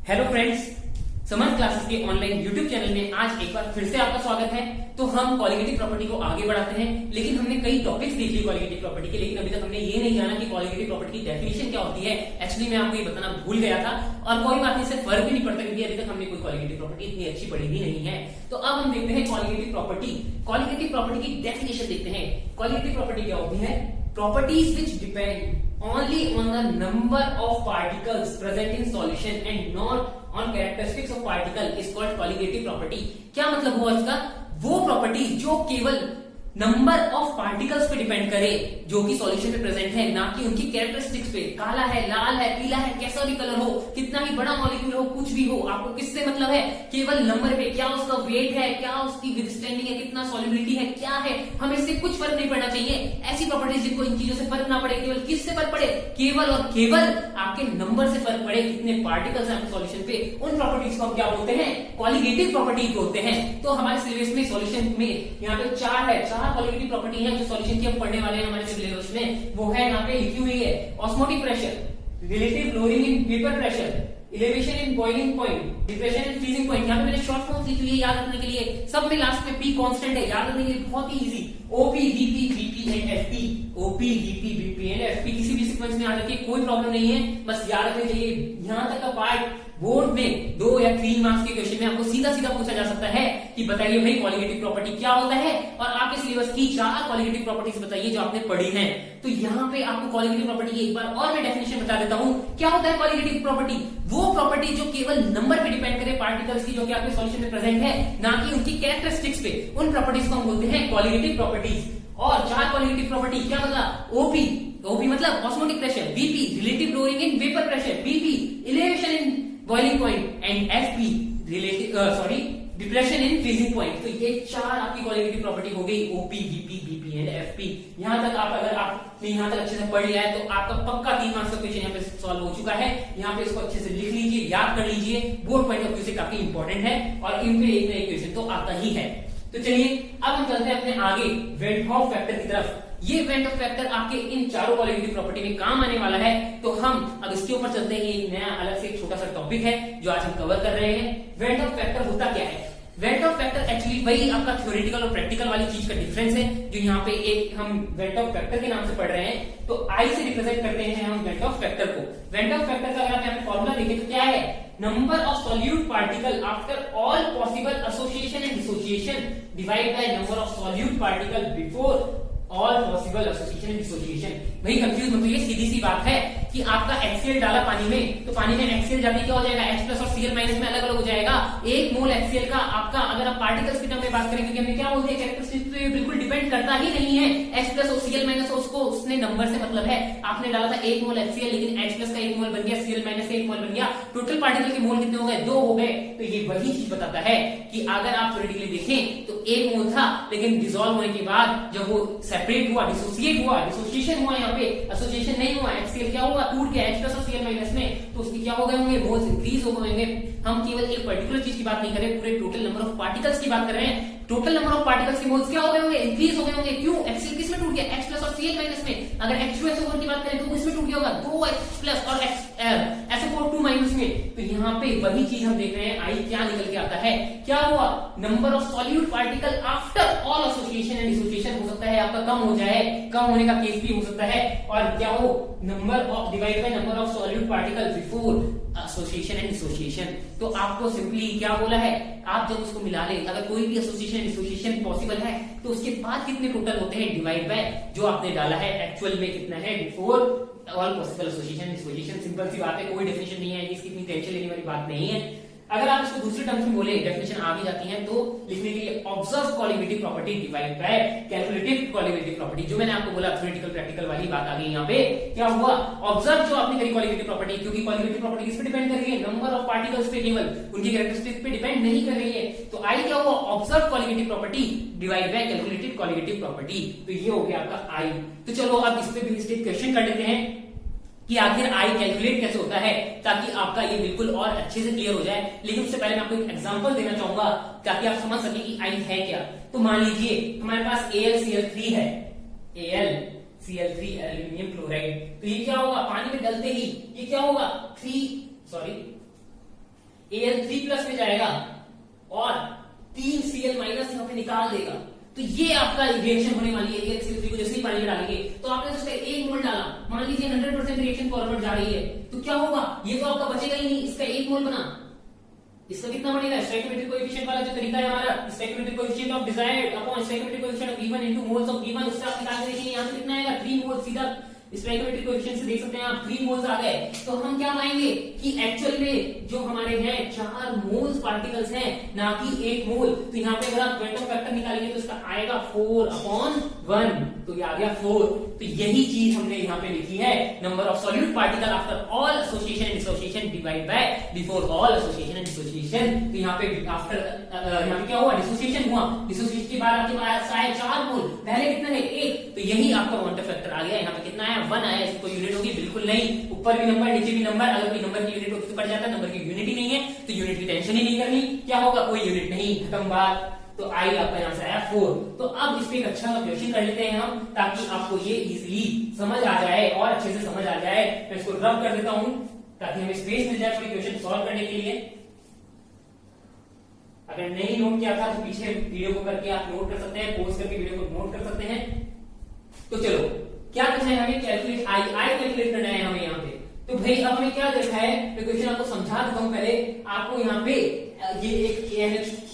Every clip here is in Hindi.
हेलो फ्रेंड्स, समर क्लासेस के ऑनलाइन यूट्यूब चैनल में आज एक बार फिर से आपका स्वागत है। तो हम क्वालिटेटिव प्रॉपर्टी को आगे बढ़ाते हैं, लेकिन हमने कई टॉपिक्स देख लिए क्वालिटेटिव प्रॉपर्टी के, लेकिन अभी तक हमने ये नहीं जाना कि क्वालिटेटिव प्रॉपर्टी की डेफिनेशन क्या होती है। एक्चुअली मैं आपको ये बताना भूल गया था और कोई बात नहीं, इससे फर्क भी नहीं पड़ता क्योंकि अभी तक हमने कोई क्वालिटेटिव प्रॉपर्टी इतनी अच्छी पढ़ी भी नहीं है। तो अब हम देखते हैं क्वालिटेटिव प्रॉपर्टी। क्वालिटेटिव प्रॉपर्टी की डेफिनेशन देखते हैं। क्वालिटेटिव प्रॉपर्टी क्या होती है? Properties which depend only on the number of particles present in solution and not on characteristics of particle is called qualitative property। क्या मतलब हुआ इसका? वो प्रॉपर्टी जो केवल नंबर ऑफ पार्टिकल्स पे डिपेंड करे जो कि सॉल्यूशन में प्रेजेंट है, ना कि उनकी कैरेक्टरिस्टिक्स पे। काला है, लाल है, पीला है, कैसा भी कलर हो, कितना ही बड़ा मॉलिक्यूल हो, कुछ भी हो, आपको किससे मतलब है? केवल नंबर पे। क्या उसका वेट है, क्या उसकी विथस्टैंडिंग है, कितना सॉल्युबिलिटी है, क्या है, हमें इससे कुछ फर्क नहीं पड़ना चाहिए। ऐसी प्रॉपर्टीज जिनको इन चीजों से फर्क ना पड़े, केवल किससे फर्क पड़े? केवल और केवल आपके नंबर से फर्क पड़े, कितने पार्टिकल्स हैं आपके सॉल्यूशन पे। उन प्रॉपर्टीज को हम क्या बोलते हैं? क्वालिटेटिव प्रॉपर्टी बोलते हैं। तो हमारे सिलेबस में सॉल्यूशन में यहाँ पे चार क्वालिटेटिव प्रॉपर्टी है जो सॉल्यूशन की हम पढ़ने वाले हैं हमारे सिलेबस में। वो है यहाँ पे लिखी हुई है osmotic pressure, relative lowering in vapour pressure, elevation in boiling point, depression in freezing point. यहाँ पे मैंने शॉर्ट फॉर्म लिखी हुई है याद रखने के लिए। सब में लास्ट में पी कांस्टेंट है, याद रखने के लिए बहुत ही easy. OP, VP, BP and FP. OP, VP, BP and FP किसी भी सीक्वेंस में आ जाती है, कोई प्रॉब्लम नहीं है, बस याद रखने चाहिए। यहाँ तक का पार्ट बोर्ड में 2 या 3 मार्क्स के क्वेश्चन में आपको सीधा सीधा पूछा जा सकता है कि बताइए भाई क्वालिटेटिव प्रॉपर्टी क्या होता है, और आपके सिलेबस की 4 क्वालिटेटिव प्रॉपर्टीज बताइए जो आपने पढ़ी हैं। तो यहाँ पे आपको क्वालिटेटिव प्रॉपर्टी की एक बार और मैं डेफिनेशन बता देता हूँ। क्या होता है क्वालिटेटिव प्रॉपर्टी? वो प्रॉपर्टी जो केवल नंबर पे डिपेंड करे पार्टिकल्स की, जो कि आपके सॉल्यूशन में प्रेजेंट है, ना कि उनकी कैरेक्टरिस्टिक्स पे। उन प्रॉपर्टीज को हम बोलते हैं क्वालिटेटिव प्रॉपर्टीज। और 4 क्वालिटेटिव प्रॉपर्टी क्या मतलब? ओपी मतलब osmotic pressure, VP relative lowering in vapour pressure, BP elevation in boiling point and FP depression in freezing point. तो ये 4 आपकी क्वालिटेटिव प्रॉपर्टी हो गई, OP, VP, BP and FP. यहां तक अगर आपने यहां तक अच्छे से पढ़ लिया है तो आपका पक्का 3 मार्क्स का क्वेश्चन यहाँ पे सॉल्व हो चुका है। यहाँ पे इसको अच्छे से लिख लीजिए, याद कर लीजिए, बोर्ड पॉइंट ऑफ व्यू से काफी इंपॉर्टेंट है और इन पे एक ना एक क्वेश्चन तो आता ही है। तो चलिए अब हम चलते हैं अपने आगे वेट हॉफ फैक्टर की तरफ। ये वेट ऑफ फैक्टर आपके इन 4 क्वालिटेटिव प्रॉपर्टी में काम आने वाला है। तो हम अब इसके ऊपर चलते हैं। ये नया अलग से एक छोटा सा टॉपिक है जो आज हम कवर कर रहे हैं। वेट ऑफ फैक्टर होता क्या है? वेट ऑफ फैक्टर एक्चुअली वही आपका थ्योरेटिकल और प्रैक्टिकल वाली चीज का डिफरेंस है जो यहाँ पे एक हम वेट ऑफ फैक्टर के नाम से पढ़ रहे हैं। तो आई से रिप्रेजेंट करते हैं हम वेट ऑफ फैक्टर को। वेट ऑफ फैक्टर का अगर आप यहाँ पे फॉर्मूला देखें तो क्या है? Number of solute particle after all possible association and dissociation divide by number of solute particle before all possible association and dissociation. भाई कंफ्यूज मत होइए, सीधी सी बात है कि आपका HCl डाला पानी में, तो पानी में HCl जाके क्या हो जाएगा? H प्लस और Cl माइनस में अलग अलग हो जाएगा। 1 मोल HCl का आपका, अगर आप पार्टिकल्स की टर्म में बात करें, क्योंकि हमने क्या बोलते हैं कैरेक्टरिस्टिक्स पे बिल्कुल डिपेंड करता ही नहीं है। H प्लस और Cl माइनस उसको उसने नंबर से मतलब है। आपने डाला था 1 मोल HCl, लेकिन H प्लस का 1 मोल बन गया, Cl माइनस का 1 मोल बन गया, टोटल पार्टिकल के मोल कितने हो गए? 2 हो गए। तो ये वही चीज बताता है कि अगर आप थ्योरेटिकली देखें तो 1 मोल था, लेकिन डिसॉल्व होने के बाद जब वो सेपरेट हुआ, डिसोसिएशन हुआ, यहाँ पे एसोसिएशन नहीं हुआ, HCl क्या हुआ? टूट गया H प्लस और Cl माइनस में, तो उसके क्या हो गए होंगे? मोल्स इंक्रीज हो गए होंगे। हम केवल एक पर्टिकुलर चीज की बात नहीं कर रहे, पूरे टोटल नंबर ऑफ पार्टिकल्स की बात कर रहे हैं। टोटल नंबर ऑफ पार्टिकल्स के मोल्स क्या हो गए होंगे? इंक्रीज हो गए होंगे। क्यों? HCl किस में टूट गया? H प्लस और Cl माइनस में। अगर H2SO4 की बात करें तो इसमें टूट गया होगा 2H प्लस और SO4 माइनस में। तो यहाँ पे वही चीज हम देख रहे हैं, आई क्या निकल के आता है? क्या हुआ? Number of solute particle after all association and dissociation हो सकता है आपका कम हो जाए, कम होने का केस भी हो सकता है। और क्या हो? Number of divide by number of solute particle before association and dissociation. तो आपको सिंपली क्या बोला है? आप जब उसको मिला ले, अगर कोई भी एसोसिएशन डिसोसिएशन पॉसिबल है तो उसके बाद कितने टोटल होते हैं डिवाइड बाय जो आपने डाला है एक्चुअल में कितना है before all possible association dissociation. Simple सी बात है, कोई डेफिनेशन नहीं है, इसकी इतनी टेंशन लेने वाली बात नहीं है। अगर आप इसको दूसरे टर्म्स में बोले, डेफिनेशन आ भी जाती है, तो लिखने के लिए observe qualitative property divide by calculative qualitative property. जो मैंने आपको बोला थ्योरेटिकल प्रैक्टिकल वाली बात आ गई। यहाँ पे क्या हुआ? ऑब्जर्व जो आपने करी क्वालिटेटिव प्रॉपर्टी, क्योंकि क्वालिटेटिव प्रॉपर्टी किस पे डिपेंड कर रही है? नंबर ऑफ पार्टिकल्स पे, केवल उनकी कैरेक्टरिस्टिक्स पे डिपेंड नहीं कर रही है। तो आई क्या हुआ? Observe qualitative property divide by calculated qualitative property. तो ये हो गया आपका आई। तो चलो अब इस पे भी स्टेट क्वेश्चन कर लेते हैं कि आखिर आई कैलकुलेट कैसे होता है, ताकि आपका ये बिल्कुल और अच्छे से क्लियर हो जाए। लेकिन उससे पहले मैं आपको एक एग्जांपल देना चाहूंगा ताकि आप समझ सके कि आई है क्या। तो मान लीजिए हमारे पास AlCl3 है, AlCl3 एल्यूमिनियम क्लोराइड। तो ये क्या होगा? पानी में डलते ही ये क्या होगा? Al3+ में जाएगा और 3Cl- यहाँ पे निकाल देगा। तो ये आपका रिएक्शन होने वाली है। AlCl3 को जैसे ही पानी में डालेंगे तो आपने उसका 1 मोल डाला, मान लीजिए 100% रिएक्शन फॉरवर्ड जा रही है, तो क्या होगा, ये तो आपका बचेगा ही नहीं, इसका 1 मोल बना, इसका कितना बनेगा, स्टोइकोमेट्रिक कोएफिशिएंट वाला जो तरीका है हमारा, stoichiometric coefficient of desired upon stoichiometric coefficient of V1 into moles of V1, उससे आप निकाल के देखिए यहां पे कितना आएगा, 3 मोल। सीधा स्टोइकोमेट्रिक कोएफिशिएंट से देख सकते हैं आप 3 मोल्स आ गए। तो हम क्या पाएंगे कि एक्चुअल में जो हमारे हैं 4 मोल्स पार्टिकल्स हैं, ना कि 1 मोल। तो यहाँ पे अगर आप क्वांटम फैक्टर निकालेंगे तो इसका आएगा 4/1, तो ये आ गया 4। तो यही चीज हमने यहाँ पे लिखी है, number of solute particle after all association and dissociation divide by before all association and dissociation. तो यहाँ पे आफ्टर यहाँ पे क्या हुआ, डिसोसिएशन हुआ, डिसोसिएशन के बाद आपके पास आए 4 मोल, पहले कितना है 1, तो यही आपका क्वांटम फैक्टर आ गया। यहाँ पे कितना आया 1 आया। इसकी कोई यूनिट होगी बिल्कुल नहीं, ऊपर भी नंबर नीचे भी नंबर, अगर कोई नंबर की यूनिट होती तो पड़ जाता, नंबर की यूनिट ही नहीं है तो यूनिट की टेंशन ही नहीं करनी, क्या होगा, कोई यूनिट नहीं, खत्म बात। तो आई आपका यहां से आया 4। तो अब इस पे एक अच्छा क्वेश्चन कर लेते हैं हम, ताकि आपको ये इजीली समझ आ जाए और अच्छे से समझ आ जाए। मैं इसको रब कर देता हूं ताकि हमें स्पेस मिल जाए थोड़ी क्वेश्चन सॉल्व करने के लिए। अगर नहीं नोट किया था तो पीछे वीडियो को करके आप नोट कर सकते हैं, पॉज करके वीडियो को नोट कर सकते हैं। तो चलो क्या करना है, हमें कैलकुलेट आई कैलकुलेट करना है हमें यहाँ पे। तो भाई अब हमें क्या देखा है, मैं क्वेश्चन आपको समझा देता हूँ। पहले आपको यहाँ पे ये एक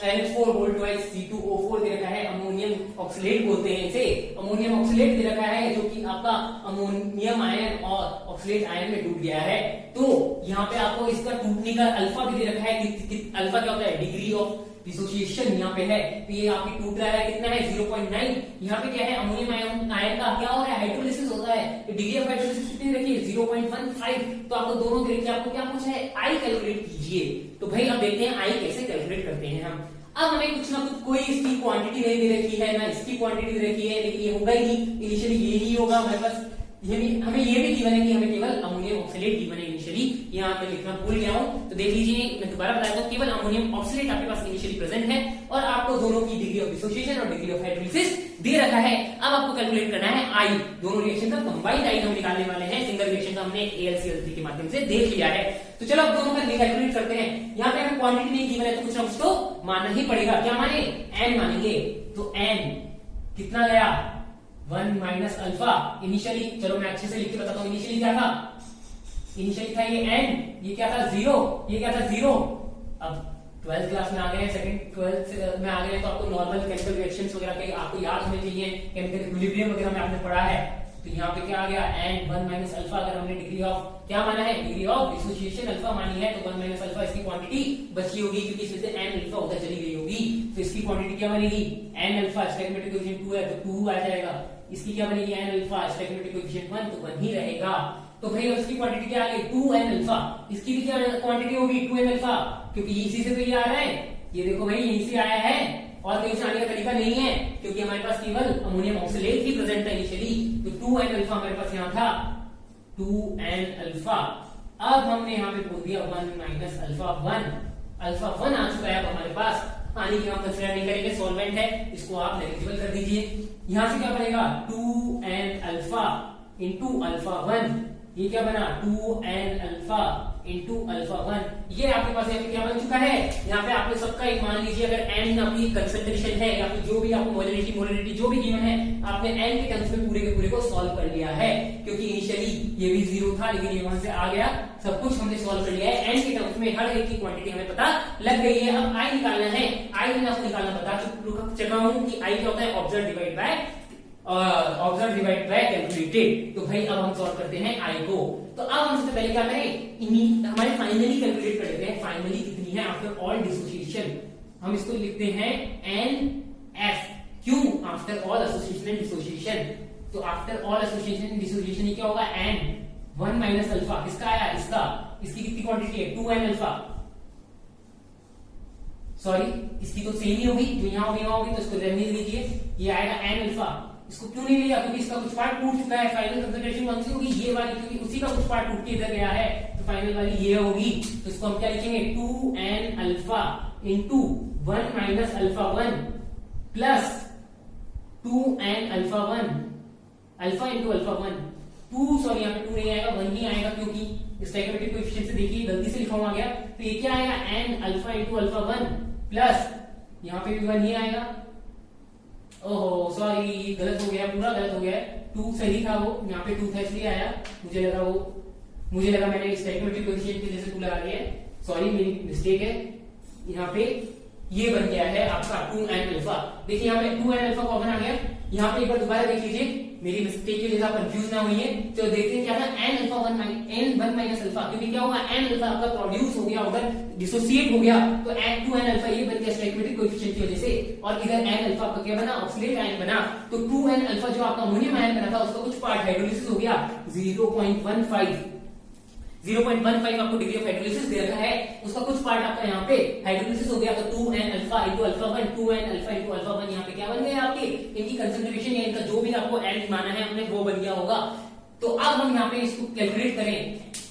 NH4 वोल्टवाइज C2O4 दे रखा है, अमोनियम ऑक्सीलेट बोलते हैं इसे, अमोनियम ऑक्सीलेट दे रखा है जो कि आपका अमोनियम आयन और ऑक्सीलेट आयन में टूट गया है। तो यहाँ पे आपको इसका टूटने का अल्फा भी दे रखा है कि अल्फा क्या होता है, डिग्री ऑफ डिसोसिएशन यहाँ पे है। तो ये आपकी टूट रहा है, कितना है 0.9। यहाँ पे क्या है, अमोनियम आयन का क्या हो रहा है, हाइड्रोलिसिस होता है। डिग्री ऑफ हाइड्रोलिसिस कितनी रखी है 0.15। तो आपको दोनों तरीके आपको क्या पूछा है, आई कैलकुलेट कीजिए। तो भाई अब देखते हैं आई कैसे कैलकुलेट करते हैं हम। अब हमें कुछ ना कुछ कोई इसकी क्वांटिटी नहीं दे रखी है, ना इसकी क्वांटिटी दे रखी है, लेकिन ये होगा ही नहीं, इनिशियली ये ही होगा हमारे पास। हमें ये भी गिवन है कि हमें केवल अमोनियम ऑक्सीलेट गिवन है इनिशियली, यहाँ पे लिखना भूल गया हूँ तो देख लीजिए, मैं दोबारा बताता हूँ, केवल अमोनियम ऑक्सीलेट आपके पास इनिशियली प्रेजेंट है और आपको दोनों की डिग्री ऑफ डिसोसिएशन और डिग्री ऑफ हाइड्रोलिसिस दे रखा है। अब आपको कैलकुलेट करना है आई, दोनों रिएक्शन का कंबाइंड आई हम निकालने वाले हैं। सिंगल रिएक्शन का हमने AlCl3 के माध्यम से देख लिया है। तो चलो अब दोनों का कैलकुलेट करते हैं। यहाँ पे हमें क्वांटिटी नहीं गिवन है तो कुछ ना कुछ तो मानना ही पड़ेगा। क्या माने, n मानेंगे। तो n कितना गया 1 माइनस अल्फा इनिशियली। चलो मैं अच्छे से लिख के बताता हूँ, इनिशियली क्या था, इनिशियली था ये n, ये क्या था 0, ये क्या था 0। अब 12th क्लास में आ गए, सेकंड 12th में आ गए तो आपको नॉर्मल केमिकल रिएक्शंस वगैरह के आपको याद होने चाहिए, केमिकल इक्विलिब्रियम वगैरह में आपने पढ़ा है। तो यहाँ पे क्या आ गया n 1 माइनस अल्फा। अगर हमने डिग्री ऑफ क्या माना है, डिग्री ऑफ डिसोसिएशन अल्फा मानी है तो 1 माइनस अल्फा इसकी क्वांटिटी बची होगी, क्योंकि इसमें से n अल्फा उधर चली गई होगी। तो इसकी क्वांटिटी क्या बनेगी, n अल्फा, स्टोइकोमेट्रिक कोएफिशिएंट 2 है तो 2 आ जाएगा। इसकी क्या बनेगी n अल्फा, स्टोइकोमेट्रिक कोएफिशिएंट 1 तो 1 ही रहेगा। तो भाई उसकी क्वांटिटी क्या आ गई 2n अल्फा। इसकी भी क्या क्वांटिटी होगी 2n अल्फा, क्योंकि इसी से तो ये आ रहा है, ये देखो भाई यहीं से आया है और कहीं से आने का तरीका नहीं है, क्योंकि हमारे पास केवल अमोनियम ऑक्सीलेट ही प्रेजेंट था इनिशियली। तो 2n अल्फा हमारे पास यहाँ था 2n अल्फा। अब हमने यहाँ पे बोल दिया 1 माइनस अल्फा 1, अल्फा 1 आ चुका है अब हमारे पास। पानी की हम कंसीडर नहीं करेंगे, सॉल्वेंट है, इसको आप नेग्लिजिबल कर दीजिए। यहाँ से क्या बनेगा 2n अल्फा इंटू अल्फा 1, ये क्या बना 2n अल्फा इंटू अल्फा 1। ये आपके पास यहाँ पे क्या बन चुका है, यहाँ पे आपने सबका एक मान लीजिए, अगर n आपकी कंसंट्रेशन है या फिर जो भी आपको मोलरिटी जो भी गिवन है, आपने n के टर्म्स में पूरे के पूरे को सॉल्व कर लिया है। क्योंकि इनिशियली ये भी 0 था लेकिन ये वहां से आ गया, सब कुछ हमने सॉल्व कर लिया है। n के टर्म्स में हर एक की क्वांटिटी हमें पता लग गई है। अब i निकालना है, i मैंने आपको निकालना बता चुका हूँ कि i क्या होता है, ऑब्जर्व डिवाइड बाय कैलकुलेटेड। तो भाई अब हम सॉल्व करते हैं आई को। तो अब हम सबसे पहले क्या करें, हमारे फाइनली कैलकुलेट कर लेते हैं, फाइनली कितनी है आफ्टर ऑल डिसोसिएशन। हम इसको लिखते हैं NF, क्यों, after all association and dissociation. तो after all association and dissociation ये क्या होगा n 1 माइनस अल्फा, किसका आया, इसका, इसकी कितनी क्वांटिटी है 2n अल्फा, सॉरी इसकी तो सेम ही होगी, जो यहाँ होगी वहां होगी, तो इसको रहने दीजिए, ये आएगा n अल्फा। इसको क्यों नहीं लिया, क्योंकि इसका कुछ पार्ट टूट चुका है। फाइनल कंसंट्रेशन कौन सी होगी, ये वाली, क्योंकि उसी का कुछ पार्ट टूट के इधर गया है, तो फाइनल वाली ये होगी। तो इसको हम क्या लिखेंगे 2n alpha into 1 minus alpha 1 plus 2n alpha 1, alpha into alpha 1, 2 sorry यहाँ पे 2 नहीं आएगा 1 ही आएगा, क्योंकि स्टोइकोमेट्रिक कोएफिशिएंट से देखिए गलती से लिखा हुआ आ गया, तो ये क्या आएगा n alpha into alpha 1 plus यहाँ पे भी 1 ही आएगा। ओहो सॉरी गलत हो गया, पूरा गलत हो गया है, 2 सही था वो, यहाँ पे 2 था इसलिए आया, मुझे लगा मैंने स्टोइकोमेट्रिक कोएफिशिएंट की जैसे 2 लगा दिया है, सॉरी मेरी मिस्टेक है। यहाँ पे ये बन गया है आपका 2n अल्फा। देखिए यहाँ पे 2n अल्फा कॉमन आ गया। यहाँ पे एक बार दोबारा देख लीजिए, मेरी मिस्टेक की वजह से आप कंफ्यूज ना हुई है, तो देखते हैं क्या था n अल्फा 1 माइनस अल्फा, क्योंकि क्या होगा n अल्फा आपका प्रोड्यूस हो गया, उधर डिसोसिएट हो गया, तो 2n अल्फा ये बन गया स्टोइकोमेट्रिक कोएफिशिएंट की वजह से, और इधर n अल्फा आपका क्या बना, ऑक्सीडेट आयन बना, तो 2n अल्फा जो आपका अमोनियम आयन बना था उसका कुछ पार्ट हाइड्रोलिसिस हो गया 0.15 आपको डिग्री ऑफ हाइड्रोलिसिस दे रखा है, उसका कुछ पार्ट आपका यहाँ पे हाइड्रोलिसिस हो गया, तो 2n alpha into alpha 1, 2n alpha into alpha 1 यहाँ पे क्या बन गया आपके, इनकी कंसंट्रेशन या इनका जो भी आपको n माना है हमने वो बन गया होगा। तो अब हम यहाँ पे इसको कैलकुलेट करें,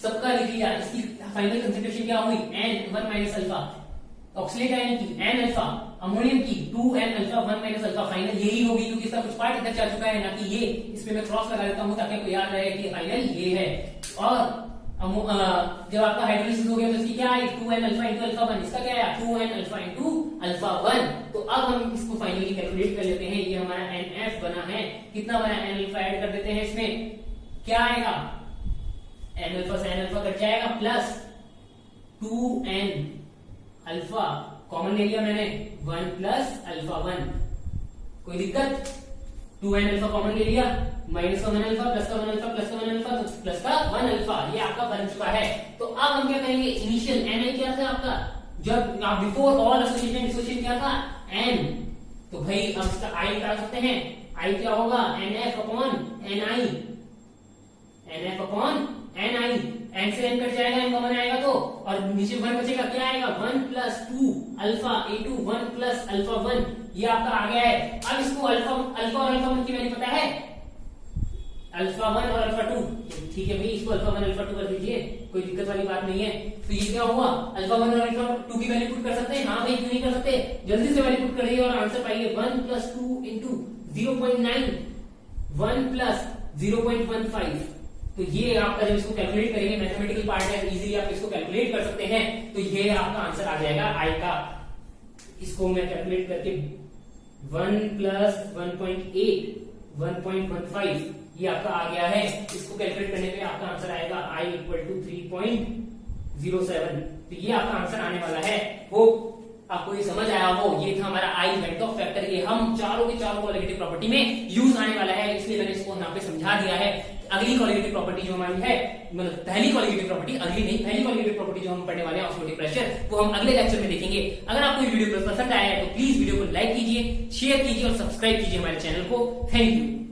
सबका लिख लिया, इसकी फाइनल कंसंट्रेशन क्या हुई n 1 minus alpha, oxidate ion की n अल्फा, अमोनियम की 2n alpha 1 minus alpha, final यही होगी क्योंकि इसका कुछ पार्ट इधर जा चुका है ना कि ये, इसमें मैं क्रॉस लगा देता हूँ ताकि आपको याद रहे कि फाइनल ये है। और जब आपका हाइड्रोलिसिस हो गया तो इसकी क्या आई 2n अल्फा इंटू अल्फा 1, इसका क्या आया 2n अल्फा इंटू अल्फा 1। तो अब हम इसको फाइनली कैलकुलेट कर लेते हैं, ये हमारा NF बना है, कितना बना, n अल्फा ऐड कर देते हैं इसमें, क्या आएगा n अल्फा से n अल्फा कट जाएगा, प्लस 2n अल्फा कॉमन ले लिया मैंने, 1 प्लस अल्फा 1, कोई दिक्कत, 2n अल्फा कॉमन ले लिया, माइनस का 1 अल्फा प्लस का 1 अल्फा प्लस का 1 अल्फा तो प्लस का 1 अल्फा, ये आपका बन चुका है। तो अब हम क्या करेंगे, इनिशियल ni क्या था आपका, जब आप बिफोर ऑल एसोसिएशन डिसोसिएशन क्या था n, तो भाई हम इसका i निकाल सकते हैं, i क्या होगा nf upon ni, nf upon ni, n से n कट जाएगा, n कॉमन आएगा तो, और नीचे 1 बचेगा, क्या आएगा 1 plus 2 alpha into 1 plus alpha 1, ये आपका आ गया है। अब इसको अल्फा और अल्फा 1 की वैल्यू पता है, अल्फा 1 और अल्फा 2, ठीक है भाई, इसको अल्फा 1 अल्फा 2 कर दीजिए, कोई दिक्कत वाली बात नहीं है। तो ये क्या हुआ, अल्फा 1 और अल्फा 2 की वैल्यू पुट कर सकते हैं, हाँ भाई क्यों नहीं कर सकते, जल्दी से वैल्यू पुट करिए और आंसर पाइए, 1 प्लस 2 इंटू 0.9, 1 प्लस 0.15, तो ये आपका जब इसको कैलकुलेट करेंगे, मैथमेटिकल पार्ट है, इजीली आप इसको कैलकुलेट कर सकते हैं, तो ये आपका आंसर आ जाएगा आई का। इसको मैं कैलकुलेट करके 1 प्लस 1.8 1.15 ये आपका आ गया है, इसको कैलकुलेट करने पे आपका आंसर आएगा i इक्वल टू 3.07, तो ये आपका आंसर आने वाला है। होप आपको ये समझ आया हो, ये था हमारा i वेक्टर ऑफ फैक्टर, ये हम चारों के चारों कोलिगेटिव प्रॉपर्टी में यूज आने वाला है, इसलिए मैंने इसको यहाँ पे समझा दिया है। अगली कोलिगेटिव प्रॉपर्टी जो हमारी है, मतलब पहली कोलिगेटिव प्रॉपर्टी, अगली नहीं, पहली कोलिगेटिव प्रॉपर्टी जो हम पढ़ने वाले हैं ऑस्मोटिक प्रेशर, वो हम अगले लेक्चर में देखेंगे। अगर आपको ये वीडियो पसंद आया है तो प्लीज वीडियो को लाइक कीजिए, शेयर कीजिए और सब्सक्राइब कीजिए हमारे चैनल को। Thank you.